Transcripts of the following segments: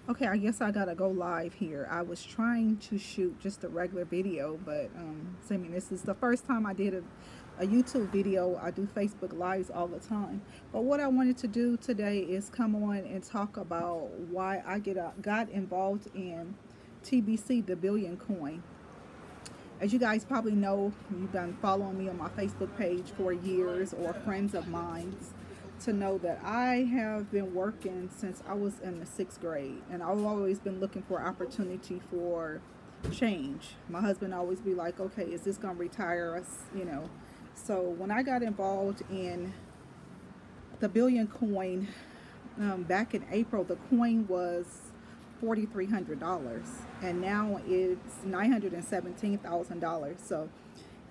Okay, I guess I gotta go live here. I was trying to shoot just a regular video, but so, I mean, this is the first time I did a YouTube video. I do Facebook Lives all the time. But what I wanted to do today is come on and talk about why I got involved in TBC, the Billion Coin. As you guys probably know, you've been following me on my Facebook page for years, or friends of mine, to know that I have been working since I was in the 6th grade, and I've always been looking for opportunity for change. My husband always be like, okay, is this gonna retire us, you know? So when I got involved in the Billion Coin, back in April, the coin was $4,300, and now it's $917,000. So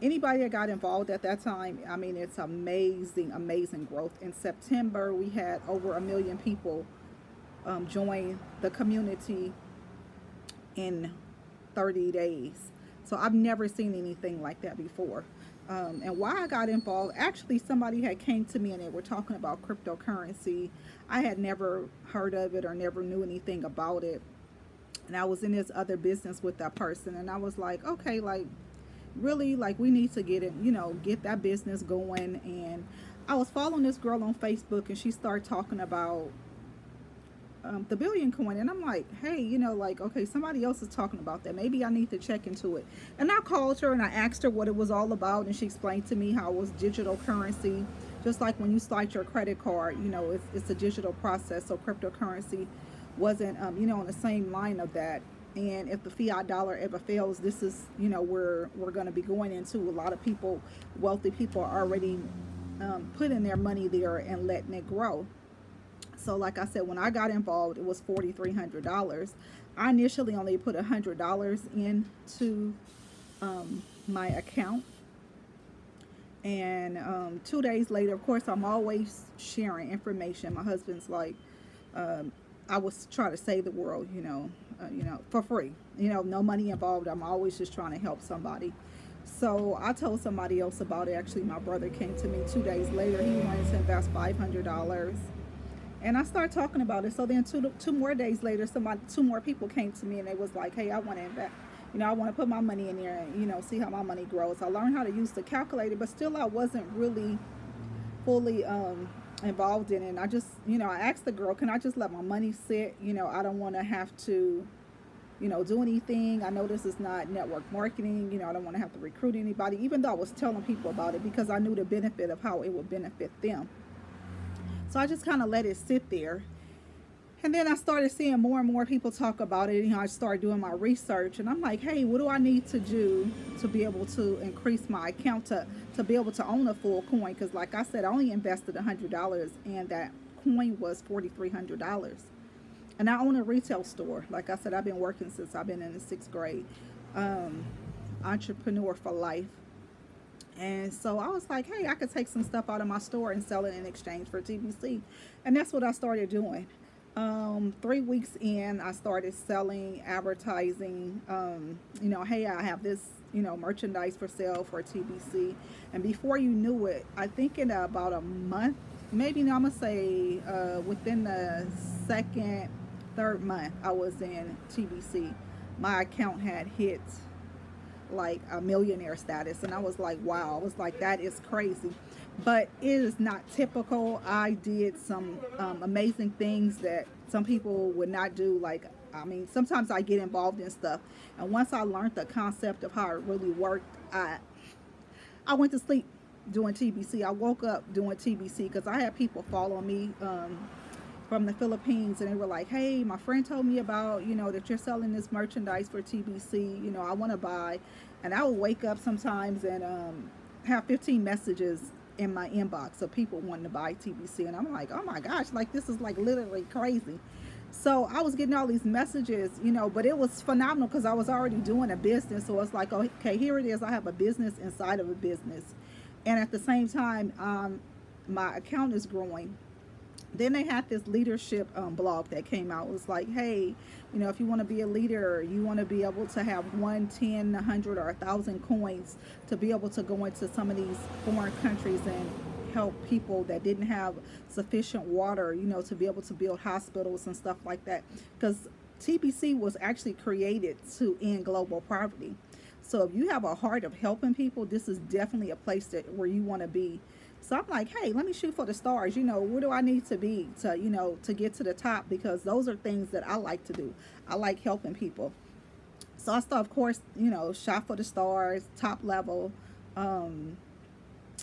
anybody that got involved at that time, I mean, it's amazing growth. In September, we had over 1 million people join the community in 30 days. So I've never seen anything like that before. And why I got involved, actually somebody had came to me and they were talking about cryptocurrency. I had never heard of it or never knew anything about it. And I was in this other business with that person, and I was like, okay, like, really, like, we need to get it, you know, get that business going. And I was following this girl on Facebook, and she started talking about the Billion Coin, and I'm like, hey, you know, like, okay, somebody else is talking about that, maybe I need to check into it. And I called her and I asked her what it was all about, and she explained to me how it was digital currency, just like when you slide your credit card, you know, it's a digital process. So cryptocurrency wasn't you know, on the same line of that. And if the fiat dollar ever fails, this is, you know, we're going to be going into. A lot of people, wealthy people, are already putting their money there and letting it grow. So like I said, when I got involved, it was $4,300. I initially only put $100 into my account. And 2 days later, of course, I'm always sharing information. My husband's like, I was trying to save the world, you know, for free, you know, no money involved. I'm always just trying to help somebody. So I told somebody else about it. Actually, my brother came to me 2 days later. He wanted to invest $500, and I started talking about it. So then two more days later, two more people came to me, and they was like, hey, I want to invest, you know, I want to put my money in there and, you know, see how my money grows. I learned how to use the calculator, but still I wasn't really fully involved in it. And I just, you know, I asked the girl, can I just let my money sit? You know, I don't want to have to, you know, do anything. I know this is not network marketing. You know, I don't want to have to recruit anybody, even though I was telling people about it, because I knew the benefit of how it would benefit them. So I just kind of let it sit there. And then I started seeing more and more people talk about it. You know, I started doing my research, and I'm like, hey, what do I need to do to be able to increase my account to be able to own a full coin? Because like I said, I only invested $100, and that coin was $4,300. And I own a retail store. Like I said, I've been working since I've been in the 6th grade. Entrepreneur for life. And so I was like, hey, I could take some stuff out of my store and sell it in exchange for TBC. And that's what I started doing. 3 weeks in, I started selling, advertising, you know, hey, I have this, you know, merchandise for sale for TBC. And before you knew it, I think in about a month, maybe, no, I'm gonna say within the 2nd, 3rd month I was in TBC, my account had hit like a millionaire status. And I was like, wow. I was like, that is crazy. But it is not typical. I did some amazing things that some people would not do. Like, I mean, sometimes I get involved in stuff, and once I learned the concept of how it really worked, I went to sleep doing TBC. I woke up doing TBC because I had people follow me from the Philippines, and they were like, hey, my friend told me about, you know, that you're selling this merchandise for TBC, you know, I want to buy. And I would wake up sometimes and have 15 messages in my inbox of people wanting to buy TBC, and I'm like, oh my gosh, like, this is like literally crazy. So I was getting all these messages, you know, but it was phenomenal because I was already doing a business. So it's like, okay, here it is, I have a business inside of a business, and at the same time my account is growing. Then they had this leadership blog that came out. It was like, hey, you know, if you want to be a leader, you want to be able to have 1, 10, 100, or 1,000 coins to be able to go into some of these foreign countries and help people that didn't have sufficient water, you know, to be able to build hospitals and stuff like that. Because TBC was actually created to end global poverty. So if you have a heart of helping people, this is definitely a place that where you want to be. So I'm like, hey, let me shoot for the stars. You know, where do I need to be to, you know, to get to the top? Because those are things that I like to do. I like helping people. So I start, of course, you know, shot for the stars, top level. And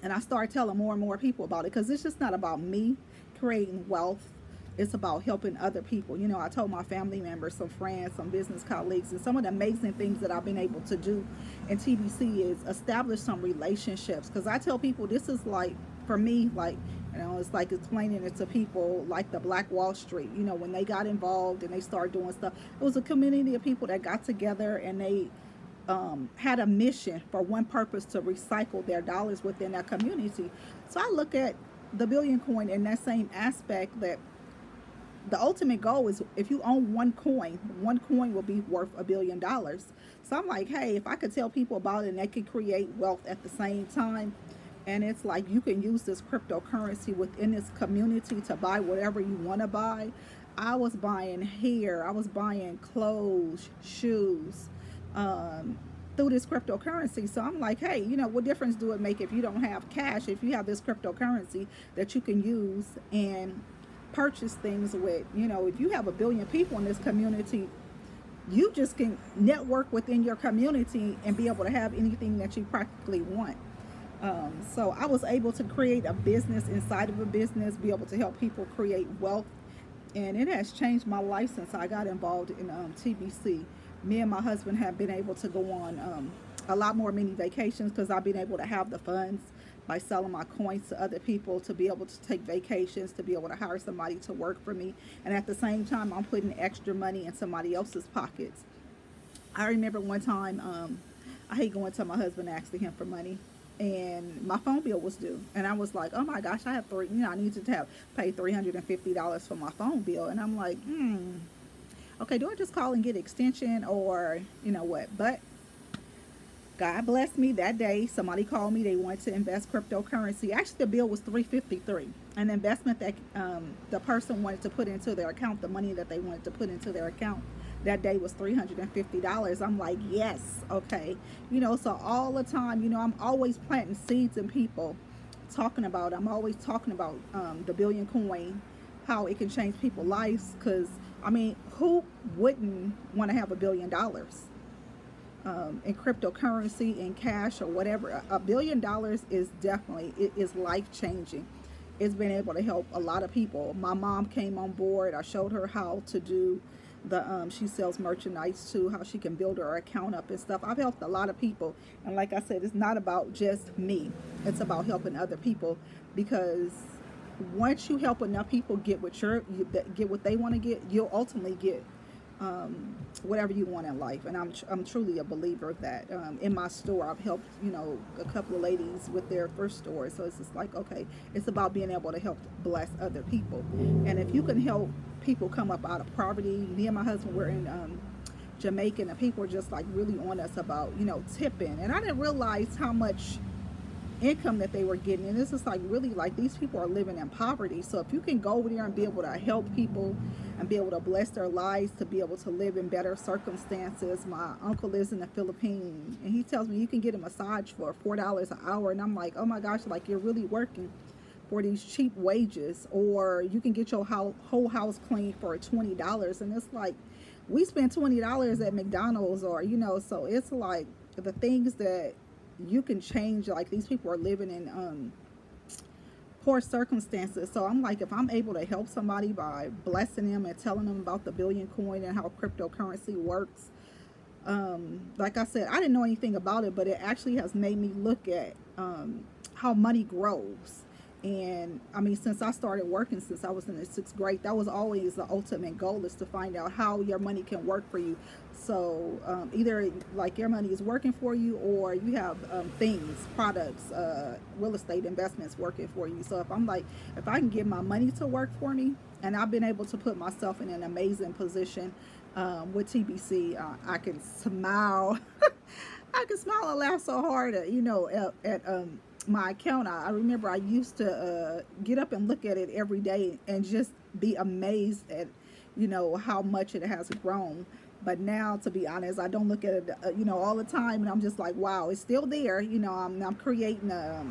I started telling more and more people about it, because it's just not about me creating wealth. It's about helping other people. You know, I told my family members, some friends, some business colleagues, and some of the amazing things that I've been able to do in TBC is establish some relationships. Because I tell people, this is like, for me, like, you know, it's like explaining it to people like the Black Wall Street. You know, when they got involved and they started doing stuff, it was a community of people that got together, and they had a mission for one purpose: to recycle their dollars within that community. So I look at the billion coin in that same aspect, that the ultimate goal is, if you own one coin will be worth $1 billion. So I'm like, hey, if I could tell people about it and they could create wealth at the same time, and it's like you can use this cryptocurrency within this community to buy whatever you want to buy. I was buying hair, I was buying clothes, shoes, through this cryptocurrency. So I'm like, hey, you know, what difference do it make if you don't have cash, if you have this cryptocurrency that you can use and purchase things with? You know, if you have 1 billion people in this community, you just can network within your community and be able to have anything that you practically want. So I was able to create a business inside of a business, be able to help people create wealth, and it has changed my life since I got involved in TBC. Me and my husband have been able to go on a lot more mini vacations, because I've been able to have the funds by selling my coins to other people to be able to take vacations, to be able to hire somebody to work for me, and at the same time I'm putting extra money in somebody else's pockets. I remember one time, I hate going to my husband asking him for money, and my phone bill was due, and I was like, oh my gosh, I have I needed to pay $350 for my phone bill, and I'm like, okay, do I just call and get extension, or you know what? But God blessed me that day. Somebody called me. They wanted to invest cryptocurrency. Actually, the bill was $353. An investment that the person wanted to put into their account, the money that they wanted to put into their account that day was $350. I'm like, yes, okay. You know, so all the time, you know, I'm always planting seeds in people, I'm always talking about the billion coin, how it can change people's lives. Because, I mean, who wouldn't want to have $1 billion? In cryptocurrency, in cash, or whatever. $1 billion is definitely, it is life-changing. It's been able to help a lot of people. My mom came on board. I showed her how to do the she sells merchandise too, how she can build her account up and stuff. I've helped a lot of people, and like I said, it's not about just me, it's about helping other people. Because once you help enough people get what get what they want to get, you'll ultimately get whatever you want in life. And I'm truly a believer of that. In my store, I've helped, you know, a couple of ladies with their first store. So it's just like, okay, it's about being able to help bless other people. And if you can help people come up out of poverty, me and my husband were in Jamaica, and the people were just like really on us about, you know, tipping. And I didn't realize how much income that they were getting, and this is like really like these people are living in poverty. So if you can go over there and be able to help people and be able to bless their lives to be able to live in better circumstances. My uncle lives in the Philippines, and he tells me you can get a massage for $4 an hour, and I'm like, oh my gosh, like you're really working for these cheap wages. Or you can get your whole house clean for $20, and it's like we spend $20 at McDonald's, or you know. So it's like the things that you can change. Like these people are living in poor circumstances. So I'm like, if I'm able to help somebody by blessing them and telling them about the billion coin and how cryptocurrency works, like I said, I didn't know anything about it, but it actually has made me look at how money grows. And I mean, since I started working, since I was in the 6th grade, that was always the ultimate goal, is to find out how your money can work for you. So either like your money is working for you, or you have things, products, real estate investments working for you. So if I'm like, if I can get my money to work for me, and I've been able to put myself in an amazing position with TBC, I can smile. I can smile and laugh so hard at, you know, at my account. I remember I used to get up and look at it every day and just be amazed at, you know, how much it has grown. But now, to be honest, I don't look at it, you know, all the time, and I'm just like, wow, it's still there. You know, I'm creating a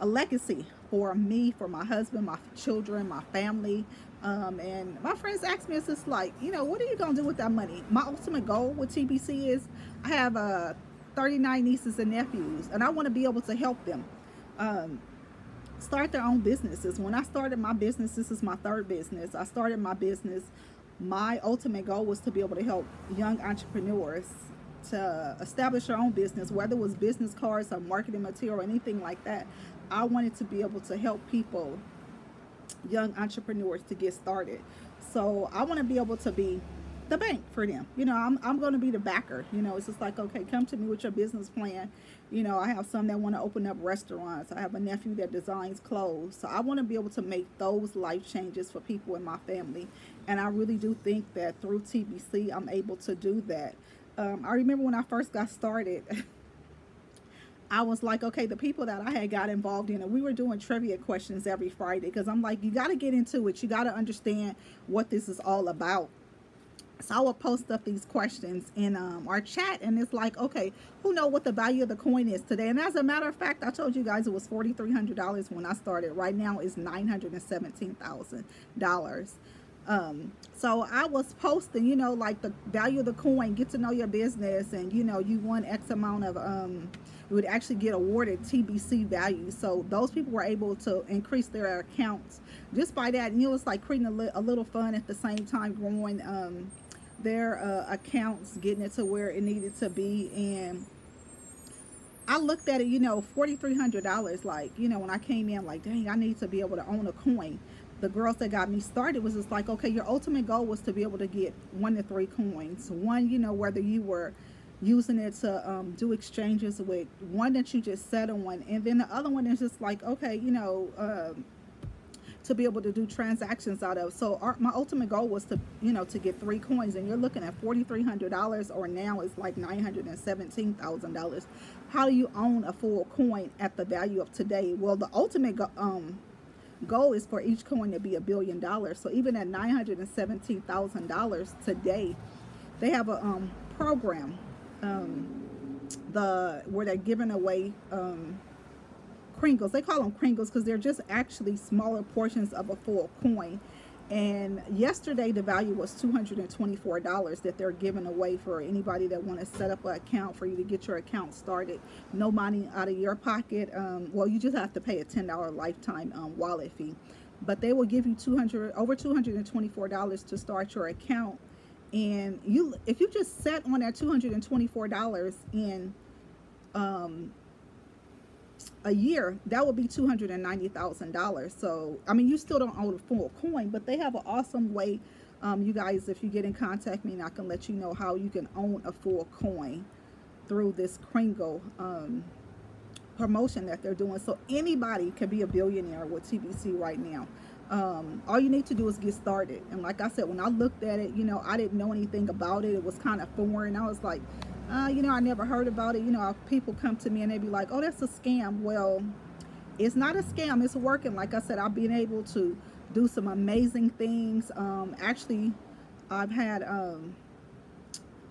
legacy for me, for my husband, my children, my family. And my friends ask me, it's just like, you know, what are you going to do with that money? My ultimate goal with TBC is I have 39 nieces and nephews, and I want to be able to help them start their own businesses. When I started my business, this is my third business. I started my business. My ultimate goal was to be able to help young entrepreneurs to establish their own business, whether it was business cards or marketing material or anything like that. I wanted to be able to help people, young entrepreneurs, to get started. So I want to be able to be the bank for them. You know, I'm going to be the backer. You know, it's just like, okay, come to me with your business plan. You know, I have some that want to open up restaurants. I have a nephew that designs clothes. So I want to be able to make those life changes for people in my family. And I really do think that through TBC, I'm able to do that. I remember when I first got started, I was like, okay, the people that I had got involved in, and we were doing trivia questions every Friday, because I'm like, you got to get into it. You got to understand what this is all about. So I will post up these questions in our chat, and it's like, okay, who know what the value of the coin is today? And as a matter of fact, I told you guys it was $4,300 when I started. Right now it's $917,000. So I was posting, you know, like the value of the coin, get to know your business, and you know, you won X amount of you would actually get awarded TBC value. So those people were able to increase their accounts just by that. And it was like creating a little fun at the same time, growing their accounts, getting it to where it needed to be. And I looked at it, you know, $4,300, like, you know, when I came in, like, dang, I need to be able to own a coin. The girls that got me started was just like, okay, your ultimate goal was to be able to get 1 to 3 coins. One, you know, whether you were using it to do exchanges with, one that you just set on, and then the other one is just like, okay, you know, to be able to do transactions out of. So my ultimate goal was to, you know, to get 3 coins, and you're looking at $4,300, or now it's like $917,000. How do you own a full coin at the value of today? Well, the ultimate goal is for each coin to be $1 billion. So even at $917,000 today, they have a program where they're giving away Kringles. They call them Kringles because they're just actually smaller portions of a full coin. And yesterday the value was $224 that they're giving away for anybody that want to set up an account for you to get your account started. No money out of your pocket. Well, you just have to pay a $10 lifetime wallet fee, but they will give you over $224 to start your account. And if you just set on that $224 in a year, that would be $290,000. So I mean, you still don't own a full coin, but they have an awesome way, you guys, if you get in contact with me, and I can let you know how you can own a full coin through this Kringle promotion that they're doing. So anybody can be a billionaire with TBC right now. All you need to do is get started. And like I said, when I looked at it, you know, I didn't know anything about it. It was kind of foreign. I was like, you know, I never heard about it. You know, people come to me and they be like, oh, that's a scam. Well, it's not a scam. It's working. Like I said, I've been able to do some amazing things. Actually, I've had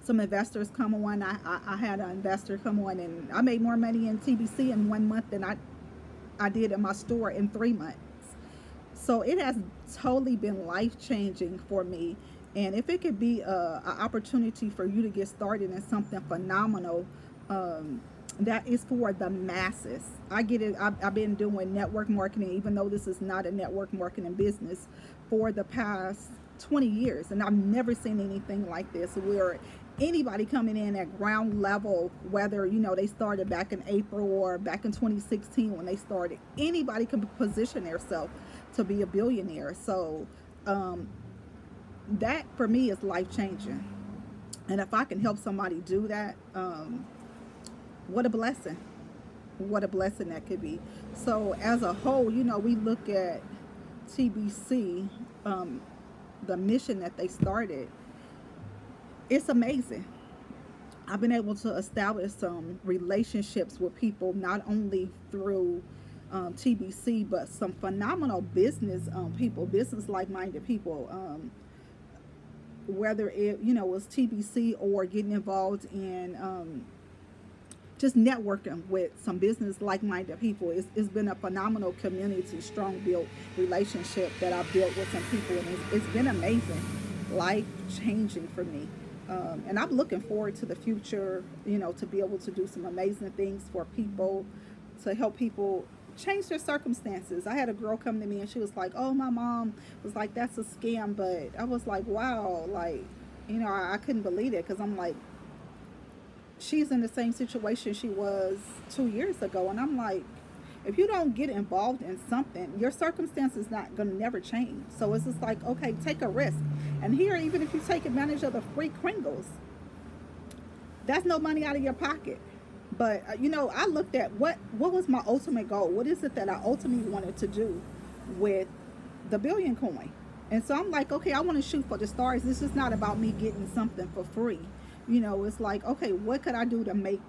some investors come on. I had an investor come on, and I made more money in TBC in 1 month than I did in my store in 3 months. So it has totally been life-changing for me. And if it could be an opportunity for you to get started in something phenomenal, that is for the masses. I get it. I've been doing network marketing, even though this is not a network marketing business, for the past 20 years. And I've never seen anything like this, where anybody coming in at ground level, whether, you know, they started back in April or back in 2016 when they started, anybody can position themselves to be a billionaire. So that for me is life-changing. And if I can help somebody do that, what a blessing. What a blessing that could be. So as a whole, you know, we look at TBC, the mission that they started. It's amazing. I've been able to establish some relationships with people, not only through TBC, but some phenomenal business people, business like-minded people. whether it, you know, was TBC or getting involved in just networking with some business like-minded people. It's been a phenomenal community, strong built relationship that I've built with some people, and it's been amazing, life-changing for me. And I'm looking forward to the future, you know, to be able to do some amazing things for people, to help people change their circumstances. I had a girl come to me and she was like, oh, my mom was like, that's a scam. But I was like, wow, like, you know, I couldn't believe it, because I'm like, she's in the same situation she was 2 years ago. And I'm like, if you don't get involved in something, your circumstances not going to never change. So it's just like, okay, take a risk. And here, even if you take advantage of the free Kringles, that's no money out of your pocket. But, you know, I looked at what was my ultimate goal? What is it that I ultimately wanted to do with the billion coin? And so I'm like, okay, I want to shoot for the stars. This is not about me getting something for free. You know, it's like, okay, what could I do to make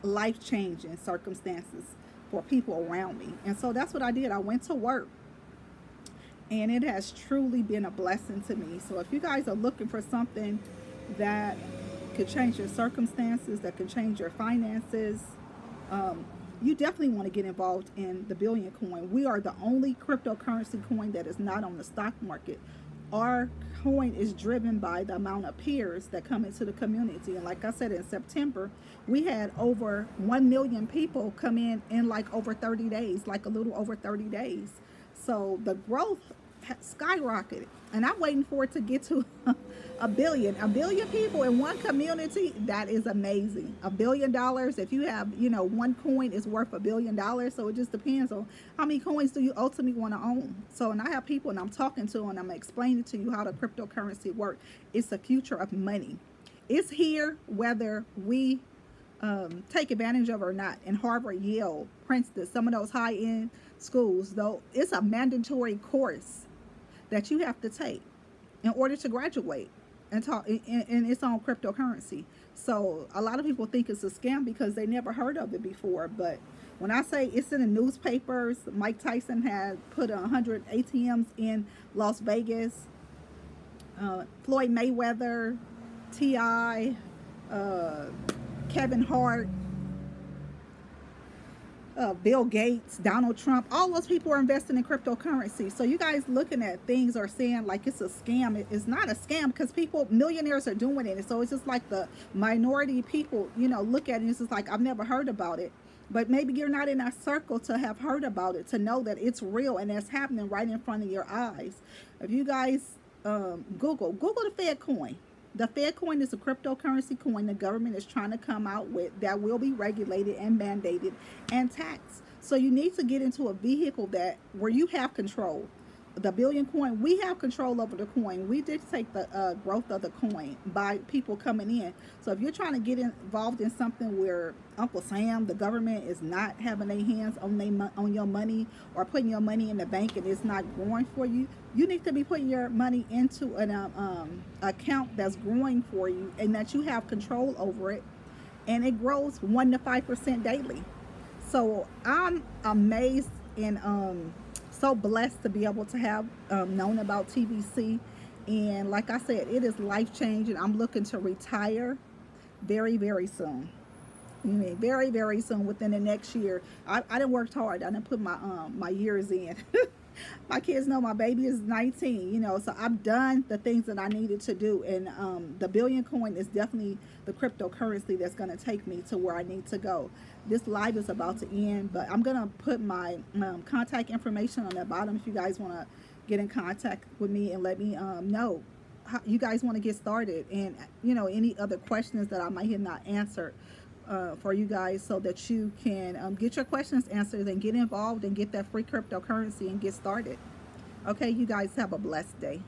life-changing circumstances for people around me? And so that's what I did. I went to work, and it has truly been a blessing to me. So if you guys are looking for something that could change your circumstances, that could change your finances, you definitely want to get involved in the billion coin. We are the only cryptocurrency coin that is not on the stock market. Our coin is driven by the amount of peers that come into the community. And like I said, in September, we had over 1 million people come in like over 30 days, like a little over 30 days. So the growth skyrocketed, and I'm waiting for it to get to a billion people in one community. That is amazing. $1 billion. If you have, you know, one coin is worth $1 billion. So it just depends on how many coins do you ultimately want to own. So, and I have people, and I'm talking to, and I'm explaining to you how the cryptocurrency work. It's the future of money. It's here whether we take advantage of it or not. In Harvard, Yale, Princeton, some of those high-end schools, though, it's a mandatory course that you have to take in order to graduate and talk in its own cryptocurrency. So a lot of people think it's a scam because they never heard of it before. But when I say it's in the newspapers, Mike Tyson had put 100 ATMs in Las Vegas. Floyd Mayweather, T.I., Kevin Hart, Bill Gates, Donald Trump, all those people are investing in cryptocurrency. So you guys looking at things are saying like it's a scam. It's not a scam, because people, millionaires are doing it. And so it's just like the minority people, you know, look at it. It's just like, I've never heard about it. But maybe you're not in that circle to have heard about it, to know that it's real and it's happening right in front of your eyes. If you guys Google the Fed coin. The Fed coin is a cryptocurrency coin the government is trying to come out with that will be regulated and mandated and taxed. So you need to get into a vehicle that where you have control. The billion coin, we have control over the coin. We dictate the growth of the coin by people coming in. So if you're trying to get involved in something where Uncle Sam, the government, is not having their hands on your money, or putting your money in the bank and it's not growing for you, you need to be putting your money into an account that's growing for you and that you have control over it, and it grows 1 to 5% daily. So I'm amazed and so blessed to be able to have known about TBC. And like I said, it is life-changing. I'm looking to retire very, very soon. You mean very, very soon, within the next year. I done worked hard. I done put my my years in. My kids know my baby is 19, you know, so I've done the things that I needed to do. And the billion coin is definitely the cryptocurrency that's going to take me to where I need to go. This live is about to end, but I'm going to put my contact information on the bottom if you guys want to get in contact with me and let me know how you guys want to get started, and, you know, any other questions that I might have not answered for you guys, so that you can get your questions answered and get involved and get that free cryptocurrency and get started. Okay, you guys have a blessed day.